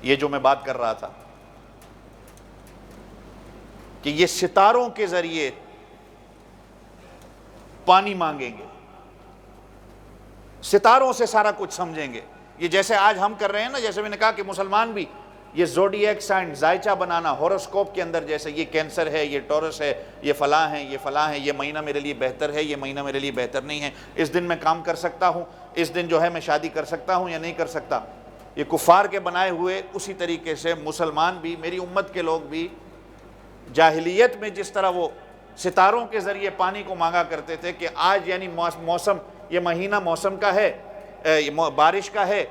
یہ جو میں بات کر رہا تھا کہ یہ ستاروں کے ذریعے پانی مانگیں گے، ستاروں سے سارا کچھ سمجھیں گے۔ یہ جیسے آج ہم کر رہے ہیں نا، جیسے میں نے کہا کہ مسلمان بھی یہ زوڈیک سائن، زائچہ بنانا، ہوروسکوپ کے اندر، جیسے یہ کینسر ہے، یہ ٹورس ہے، یہ فلاں ہے، یہ فلاں ہے، یہ مہینہ میرے لیے بہتر ہے، یہ مہینہ میرے لیے بہتر نہیں ہے، اس دن میں کام کر سکتا ہوں، اس دن جو ہے میں شادی کر سکتا ہوں یا نہیں کر سکتا۔ یہ کفار کے بنائے ہوئے، اسی طریقے سے مسلمان بھی، میری امت کے لوگ بھی جاہلیت میں جس طرح وہ ستاروں کے ذریعے پانی کو مانگا کرتے تھے کہ آج یعنی موسم، یہ مہینہ موسم کا ہے، بارش کا ہے،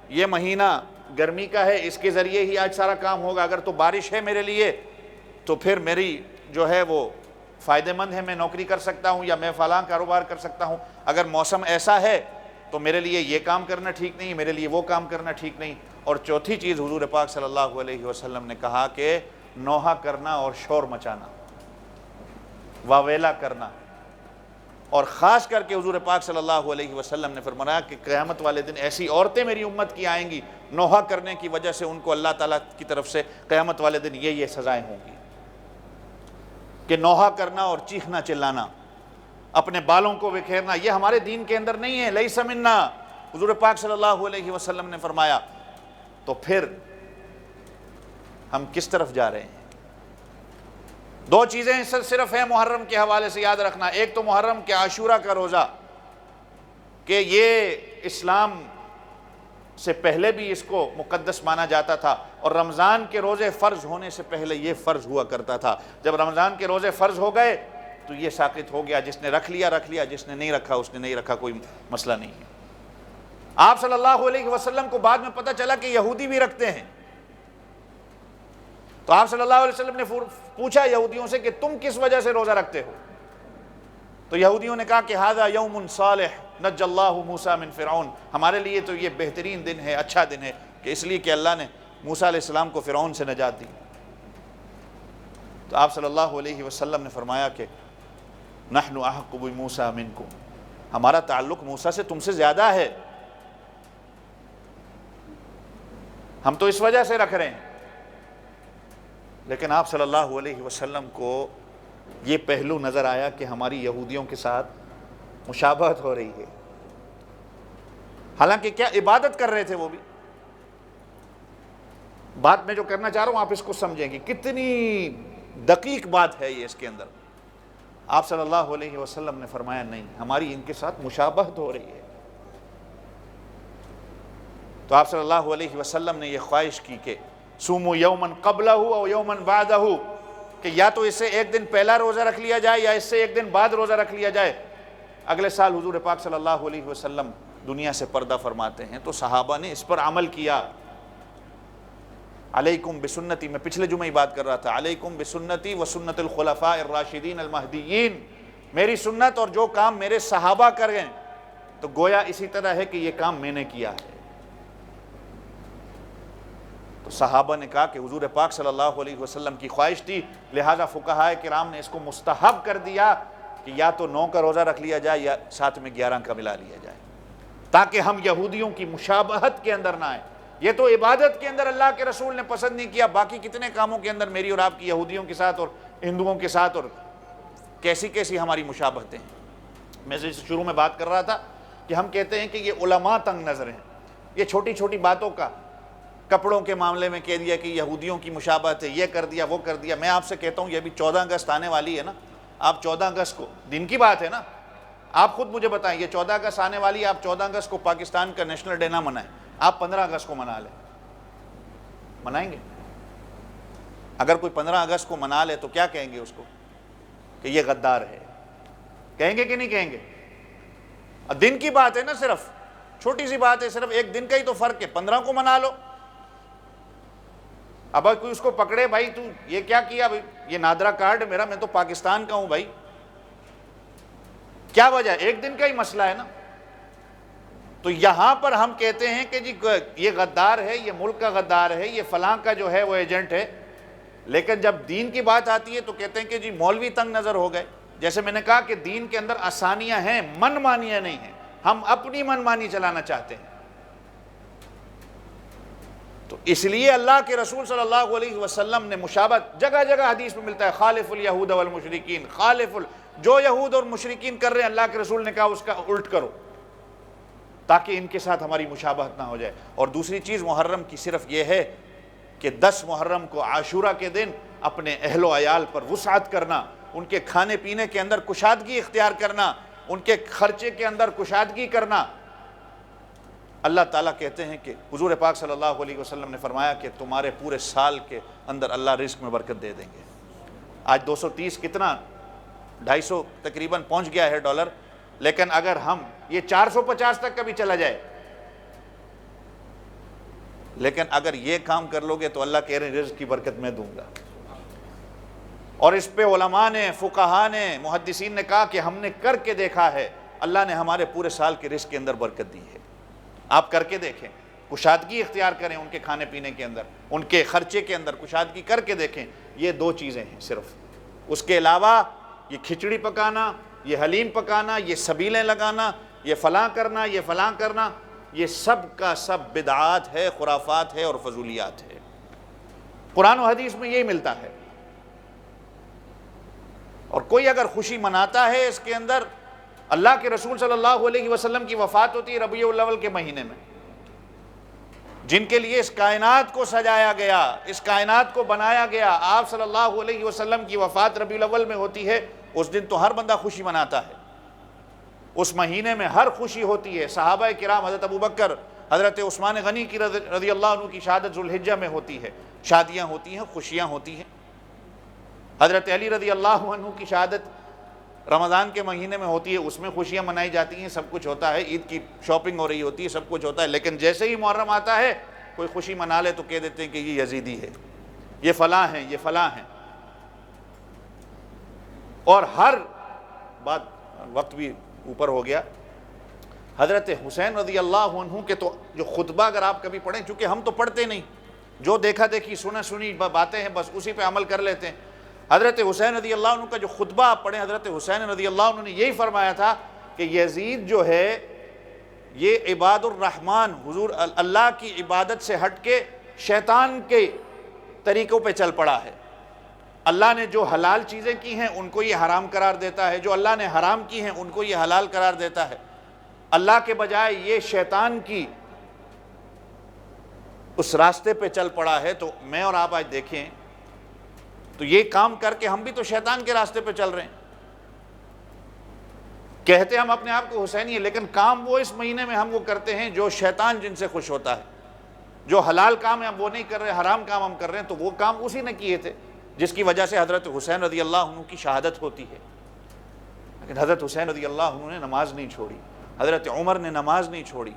یہ مہینہ گرمی کا ہے، اس کے ذریعے ہی آج سارا کام ہوگا، اگر تو بارش ہے میرے لیے تو پھر میری جو ہے وہ فائدہ مند ہے، میں نوکری کر سکتا ہوں یا میں فلاں کاروبار کر سکتا ہوں، اگر موسم ایسا ہے تو میرے لیے یہ کام کرنا ٹھیک نہیں، میرے لیے وہ کام کرنا ٹھیک نہیں۔ اور چوتھی چیز حضور پاک صلی اللہ علیہ وسلم نے کہا کہ نوحہ کرنا اور شور مچانا، واویلا کرنا۔ اور خاص کر کے حضور پاک صلی اللہ علیہ وسلم نے فرمایا کہ قیامت والے دن ایسی عورتیں میری امت کی آئیں گی، نوحہ کرنے کی وجہ سے ان کو اللہ تعالیٰ کی طرف سے قیامت والے دن یہ سزائیں ہوں گی کہ نوحہ کرنا اور چیخنا چلانا، اپنے بالوں کو بکھیرنا، یہ ہمارے دین کے اندر نہیں ہے، لیس منا، حضور پاک صلی اللہ علیہ وسلم نے فرمایا۔ تو پھر ہم کس طرف جا رہے ہیں؟ 2 چیزیں صرف ہیں محرم کے حوالے سے یاد رکھنا۔ ایک تو محرم کے عاشورہ کا روزہ، کہ یہ اسلام سے پہلے بھی اس کو مقدس مانا جاتا تھا، اور رمضان کے روزے فرض ہونے سے پہلے یہ فرض ہوا کرتا تھا۔ جب رمضان کے روزے فرض ہو گئے تو یہ ساقط ہو گیا، جس نے رکھ لیا رکھ لیا، جس نے نہیں رکھا اس نے نہیں رکھا، کوئی مسئلہ نہیں ہے۔ آپ صلی اللہ علیہ وسلم کو بعد میں پتہ چلا کہ یہودی بھی رکھتے ہیں، تو آپ صلی اللہ علیہ وسلم نے پوچھا یہودیوں سے کہ تم کس وجہ سے روزہ رکھتے ہو؟ تو یہودیوں نے کہا کہ ھذا یوم صالح نجى اللہ موسیٰ من فرعون، ہمارے لیے تو یہ بہترین دن ہے، اچھا دن ہے، کہ اس لیے کہ اللہ نے موسیٰ علیہ السلام کو فرعون سے نجات دی۔ تو آپ صلی اللہ علیہ وسلم نے فرمایا کہ نحن احق بموسیٰ منکم، ہمارا تعلق موسیٰ سے تم سے زیادہ ہے، ہم تو اس وجہ سے رکھ رہے ہیں۔ لیکن آپ صلی اللہ علیہ وسلم کو یہ پہلو نظر آیا کہ ہماری یہودیوں کے ساتھ مشابہت ہو رہی ہے، حالانکہ کیا عبادت کر رہے تھے وہ بھی۔ بات میں جو کرنا چاہ رہا ہوں آپ اس کو سمجھیں گے، کتنی دقیق بات ہے یہ اس کے اندر۔ آپ صلی اللہ علیہ وسلم نے فرمایا نہیں، ہماری ان کے ساتھ مشابہت ہو رہی ہے۔ تو آپ صلی اللہ علیہ وسلم نے یہ خواہش کی کہ صوموا یومن قبلہ او یومن بعدہ، کہ یا تو اس سے ایک دن پہلا روزہ رکھ لیا جائے یا اس سے ایک دن بعد روزہ رکھ لیا جائے۔ اگلے سال حضور پاک صلی اللہ علیہ وسلم دنیا سے پردہ فرماتے ہیں تو صحابہ نے اس پر عمل کیا۔ علیکم بسنتی، میں پچھلے جمعہ ہی بات کر رہا تھا، علیکم بسنتی و سنت الخلفاء الراشدین المہدیین، میری سنت اور جو کام میرے صحابہ کر گئے تو گویا اسی طرح ہے کہ یہ کام میں نے کیا ہے۔ تو صحابہ نے کہا کہ حضور پاک صلی اللہ علیہ وسلم کی خواہش تھی، لہذا فقہاء کرام نے اس کو مستحب کر دیا کہ یا تو 9 کا روزہ رکھ لیا جائے یا ساتھ میں 11 کا ملا لیا جائے، تاکہ ہم یہودیوں کی مشابہت کے اندر نہ آئیں۔ یہ تو عبادت کے اندر اللہ کے رسول نے پسند نہیں کیا، باقی کتنے کاموں کے اندر میری اور آپ کی یہودیوں کے ساتھ اور ہندوؤں کے ساتھ اور کیسی کیسی ہماری مشابہتیں ہیں۔ میں سے شروع میں بات کر رہا تھا کہ ہم کہتے ہیں کہ یہ علماء تنگ نظر ہیں، یہ چھوٹی چھوٹی باتوں کا، کپڑوں کے معاملے میں کہہ دیا کہ یہودیوں کی مشابہت ہے، یہ کر دیا وہ کر دیا۔ میں آپ سے کہتا ہوں یہ بھی 14 اگست آنے والی ہے نا، آپ 14 اگست کو، دن کی بات ہے نا، آپ خود مجھے بتائیں، یہ 14 اگست آنے والی ہے، آپ 14 اگست کو پاکستان کا نیشنل ڈے نہ منائیں، آپ 15 اگست کو منا لیں، منائیں گے؟ اگر کوئی 15 اگست کو منا لے تو کیا کہیں گے اس کو؟ کہ یہ غدار ہے، کہیں گے کہ نہیں کہیں گے؟ دن کی بات ہے نا، صرف چھوٹی سی بات ہے، صرف ایک دن کا ہی تو فرق ہے، 15 کو منا لو۔ اب کوئی اس کو پکڑے، بھائی تو یہ کیا کیا، بھائی یہ نادرا کارڈ میرا، میں تو پاکستان کا ہوں بھائی، کیا وجہ ہے؟ ایک دن کا ہی مسئلہ ہے نا۔ تو یہاں پر ہم کہتے ہیں کہ جی یہ غدار ہے، یہ ملک کا غدار ہے، یہ فلاں کا جو ہے وہ ایجنٹ ہے، لیکن جب دین کی بات آتی ہے تو کہتے ہیں کہ جی مولوی تنگ نظر ہو گئے۔ جیسے میں نے کہا کہ دین کے اندر آسانیاں ہیں، من مانیاں نہیں ہیں، ہم اپنی من مانی چلانا چاہتے ہیں۔ تو اس لیے اللہ کے رسول صلی اللہ علیہ وسلم نے مشابہت، جگہ جگہ حدیث میں ملتا ہے، خالف الیہود والمشرکین، جو یہود اور مشرکین کر رہے ہیں اللہ کے رسول نے کہا اس کا الٹ کرو، تاکہ ان کے ساتھ ہماری مشابہت نہ ہو جائے۔ اور دوسری چیز محرم کی صرف یہ ہے کہ 10 محرم کو عاشورہ کے دن اپنے اہل و عیال پر وسعت کرنا، ان کے کھانے پینے کے اندر کشادگی اختیار کرنا، ان کے خرچے کے اندر کشادگی کرنا۔ اللہ تعالیٰ کہتے ہیں کہ حضور پاک صلی اللہ علیہ وسلم نے فرمایا کہ تمہارے پورے سال کے اندر اللہ رزق میں برکت دے دیں گے۔ آج 230 کتنا 250 تقریباً پہنچ گیا ہے ڈالر، لیکن اگر ہم یہ 450 تک کا بھی چلا جائے، لیکن اگر یہ کام کر لو گے تو اللہ کہہ رہے ہیں رزق کی برکت میں دوں گا۔ اور اس پہ علماء نے، فقہاء نے، محدثین نے کہا کہ ہم نے کر کے دیکھا ہے، اللہ نے ہمارے پورے سال کے رزق کے اندر برکت دی ہے۔ آپ کر کے دیکھیں، کشادگی اختیار کریں ان کے کھانے پینے کے اندر، ان کے خرچے کے اندر کشادگی کر کے دیکھیں۔ یہ 2 چیزیں ہیں صرف، اس کے علاوہ یہ کھچڑی پکانا، یہ حلیم پکانا، یہ سبیلیں لگانا، یہ فلاں کرنا، یہ فلاں کرنا، یہ سب کا سب بدعات ہے، خرافات ہے اور فضولیات ہے۔ قرآن و حدیث میں یہی ملتا ہے۔ اور کوئی اگر خوشی مناتا ہے اس کے اندر، اللہ کے رسول صلی اللہ علیہ وسلم کی وفات ہوتی ہے ربیع الاول کے مہینے میں، جن کے لیے اس کائنات کو سجایا گیا، اس کائنات کو بنایا گیا، آپ صلی اللہ علیہ وسلم کی وفات ربیع الاول میں ہوتی ہے، اس دن تو ہر بندہ خوشی مناتا ہے، اس مہینے میں ہر خوشی ہوتی ہے۔ صحابہ کرام، حضرت ابوبکر، حضرت عثمان غنی کی رضی اللہ عنہ کی شہادت ذوالحجہ میں ہوتی ہے، شادیاں ہوتی ہیں، خوشیاں ہوتی ہیں۔ حضرت علی رضی اللہ عنہ کی شہادت رمضان کے مہینے میں ہوتی ہے، اس میں خوشیاں منائی جاتی ہیں، سب کچھ ہوتا ہے، عید کی شاپنگ ہو رہی ہوتی ہے، سب کچھ ہوتا ہے، لیکن جیسے ہی محرم آتا ہے کوئی خوشی منا لے تو کہہ دیتے ہیں کہ یہ یزیدی ہے، یہ فلاں ہیں، یہ فلاں ہیں، اور ہر بات، وقت بھی اوپر ہو گیا، حضرت حسین رضی اللہ عنہ کے تو جو خطبہ اگر آپ کبھی پڑھیں، چونکہ ہم تو پڑھتے نہیں، جو دیکھا دیکھی سنا سنی باتیں ہیں بس اسی پہ عمل کر لیتے ہیں. حضرت حسین رضی اللہ عنہ کا جو خطبہ آپ پڑھیں، حضرت حسین رضی اللہ عنہ نے یہی فرمایا تھا کہ یزید جو ہے یہ عباد الرحمن، حضور اللہ کی عبادت سے ہٹ کے شیطان کے طریقوں پہ چل پڑا ہے. اللہ نے جو حلال چیزیں کی ہیں ان کو یہ حرام قرار دیتا ہے، جو اللہ نے حرام کی ہیں ان کو یہ حلال قرار دیتا ہے. اللہ کے بجائے یہ شیطان کی اس راستے پہ چل پڑا ہے. تو میں اور آپ آج دیکھیں تو یہ کام کر کے ہم بھی تو شیطان کے راستے پہ چل رہے ہیں. کہتے ہم اپنے آپ کو حسینی ہیں، لیکن کام وہ اس مہینے میں ہم وہ کرتے ہیں جو شیطان جن سے خوش ہوتا ہے. جو حلال کام ہے ہم وہ نہیں کر رہے، حرام کام ہم کر رہے ہیں، تو وہ کام اسی نے کیے تھے جس کی وجہ سے حضرت حسین رضی اللہ عنہ کی شہادت ہوتی ہے. لیکن حضرت حسین رضی اللہ عنہ نے نماز نہیں چھوڑی، حضرت عمر نے نماز نہیں چھوڑی.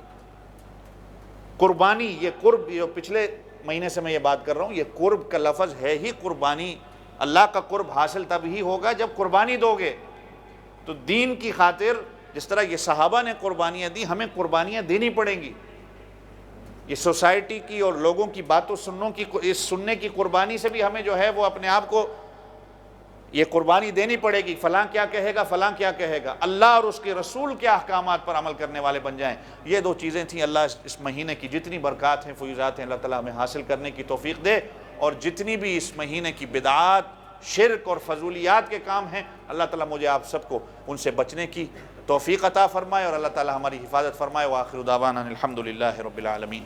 قربانی، یہ قرب، جو پچھلے مہینے سے میں یہ بات کر رہا ہوں، یہ قرب کا لفظ ہے ہی قربانی. اللہ کا قرب حاصل تب ہی ہوگا جب قربانی دو گے. تو دین کی خاطر جس طرح یہ صحابہ نے قربانیاں دی، ہمیں قربانیاں دینی پڑیں گی. یہ سوسائٹی کی اور لوگوں کی باتوں سننے کی قربانی سے بھی ہمیں جو ہے وہ اپنے آپ کو یہ قربانی دینی پڑے گی. فلاں کیا کہے گا، فلاں کیا کہے گا، اللہ اور اس کے رسول کے احکامات پر عمل کرنے والے بن جائیں. یہ دو چیزیں تھیں. اللہ اس مہینے کی جتنی برکات ہیں، فیوزات ہیں، اللہ تعالیٰ ہمیں حاصل کرنے کی توفیق دے. اور جتنی بھی اس مہینے کی بدعات، شرک اور فضولیات کے کام ہیں، اللہ تعالیٰ مجھے آپ سب کو ان سے بچنے کی توفیق عطا فرمائے، اور اللہ تعالیٰ ہماری حفاظت فرمائے. وآخر دعوانا الحمدللہ رب العالمین.